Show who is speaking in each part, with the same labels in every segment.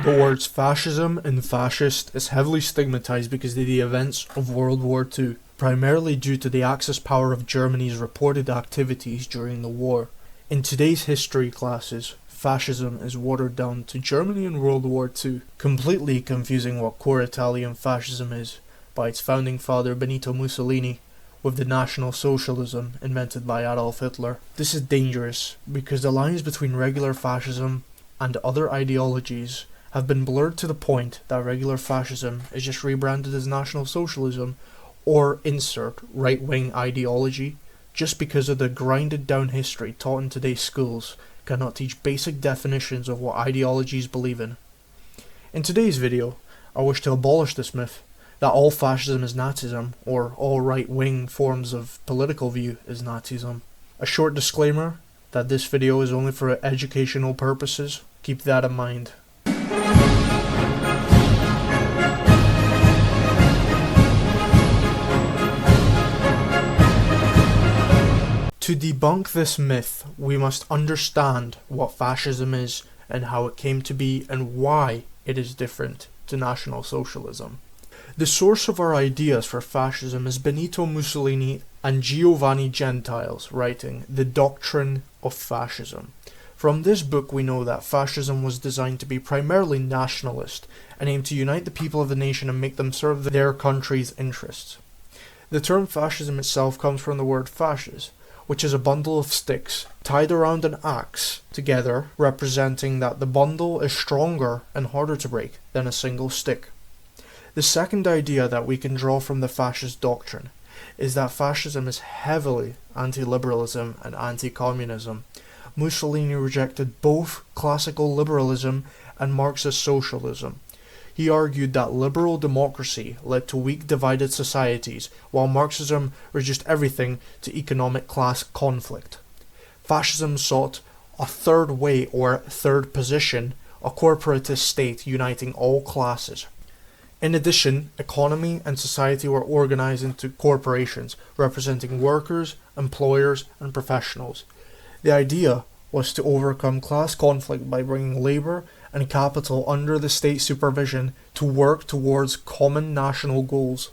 Speaker 1: The words fascism and fascist is heavily stigmatized because of the events of World War II, primarily due to the Axis power of Germany's reported activities during the war. In today's history classes, fascism is watered down to Germany in World War II, completely confusing what core Italian fascism is by its founding father Benito Mussolini with the National Socialism invented by Adolf Hitler. This is dangerous because the lines between regular fascism and other ideologies have been blurred to the point that regular fascism is just rebranded as National Socialism or insert right-wing ideology just because of the grinded down history taught in today's schools cannot teach basic definitions of what ideologies believe in. In today's video, I wish to abolish this myth that all fascism is Nazism or all right-wing forms of political view is Nazism. A short disclaimer that this video is only for educational purposes. Keep that in mind. To debunk this myth, we must understand what fascism is and how it came to be and why it is different to National Socialism. The source of our ideas for fascism is Benito Mussolini and Giovanni Gentile's writing, The Doctrine of Fascism. From this book we know that fascism was designed to be primarily nationalist and aimed to unite the people of the nation and make them serve their country's interests. The term fascism itself comes from the word fasces, which is a bundle of sticks tied around an axe together, representing that the bundle is stronger and harder to break than a single stick. The second idea that we can draw from the fascist doctrine is that fascism is heavily anti-liberalism and anti-communism. Mussolini rejected both classical liberalism and Marxist socialism. He argued that liberal democracy led to weak, divided societies, while Marxism reduced everything to economic class conflict. Fascism sought a third way or third position, a corporatist state uniting all classes. In addition, economy and society were organized into corporations, representing workers, employers, and professionals. The idea was to overcome class conflict by bringing labor and capital under the state supervision to work towards common national goals.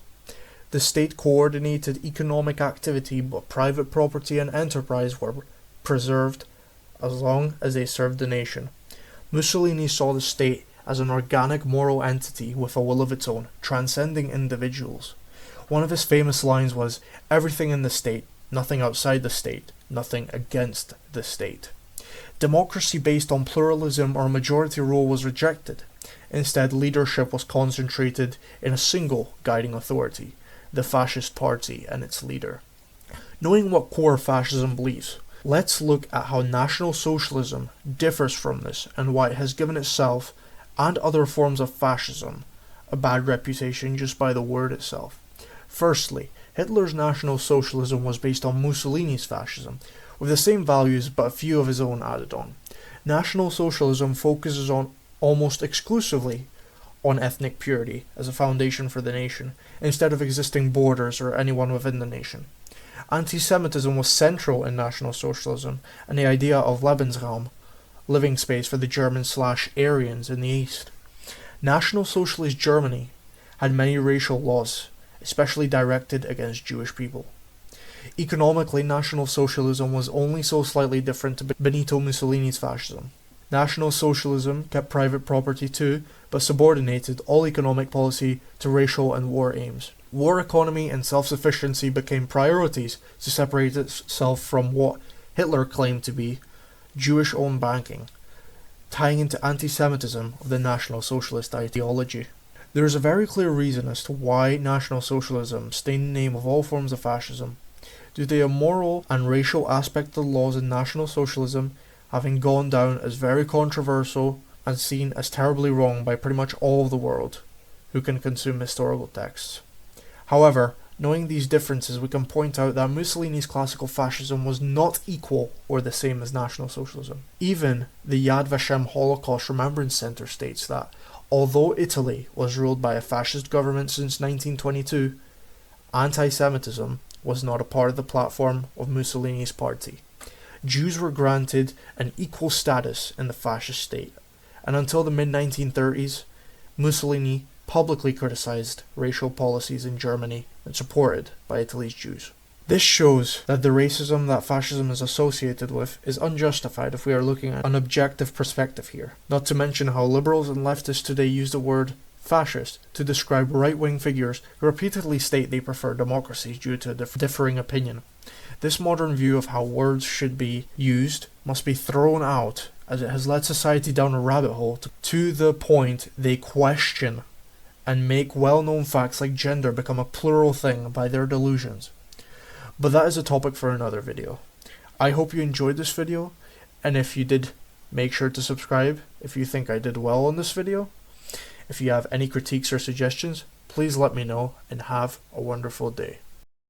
Speaker 1: The state coordinated economic activity, but private property and enterprise were preserved as long as they served the nation. Mussolini saw the state as an organic moral entity with a will of its own, transcending individuals. One of his famous lines was, "Everything in the state, nothing outside the state, nothing against the state." Democracy based on pluralism or majority rule was rejected. Instead, leadership was concentrated in a single guiding authority, the Fascist Party and its leader. Knowing what core fascism believes, let's look at how National Socialism differs from this and why it has given itself and other forms of fascism a bad reputation just by the word itself. Firstly, Hitler's National Socialism was based on Mussolini's fascism, with the same values but a few of his own added on. National Socialism focuses on almost exclusively on ethnic purity as a foundation for the nation, instead of existing borders or anyone within the nation. Anti-Semitism was central in National Socialism, and the idea of Lebensraum, living space for the German/Aryans in the East. National Socialist Germany had many racial laws, especially directed against Jewish people. Economically, National Socialism was only so slightly different to Benito Mussolini's fascism. National Socialism kept private property too, but subordinated all economic policy to racial and war aims. War economy and self-sufficiency became priorities to separate itself from what Hitler claimed to be Jewish-owned banking, tying into anti-Semitism of the National Socialist ideology. There is a very clear reason as to why National Socialism stained the name of all forms of fascism, due to the immoral and racial aspect of the laws in National Socialism having gone down as very controversial and seen as terribly wrong by pretty much all of the world who can consume historical texts. However, knowing these differences, we can point out that Mussolini's classical fascism was not equal or the same as National Socialism. Even the Yad Vashem Holocaust Remembrance Center states that, although Italy was ruled by a fascist government since 1922, anti-Semitism was not a part of the platform of Mussolini's party. Jews were granted an equal status in the fascist state, and until the mid-1930s, Mussolini publicly criticized racial policies in Germany and supported by Italy's Jews. This shows that the racism that fascism is associated with is unjustified if we are looking at an objective perspective here. Not to mention how liberals and leftists today use the word fascist to describe right-wing figures who repeatedly state they prefer democracy due to differing opinion. This modern view of how words should be used must be thrown out, as it has led society down a rabbit hole to the point they question and make well-known facts like gender become a plural thing by their delusions. But that is a topic for another video. I hope you enjoyed this video, and if you did, make sure to subscribe if you think I did well on this video. If you have any critiques or suggestions, please let me know, and have a wonderful day.